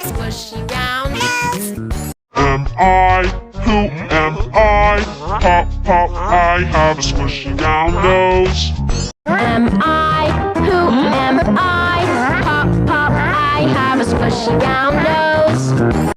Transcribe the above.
squishy round. Am I? Who am I? Pop, pop, I have a squishy round nose. Am I? Who am I? Pop, pop, I have a squishy round nose.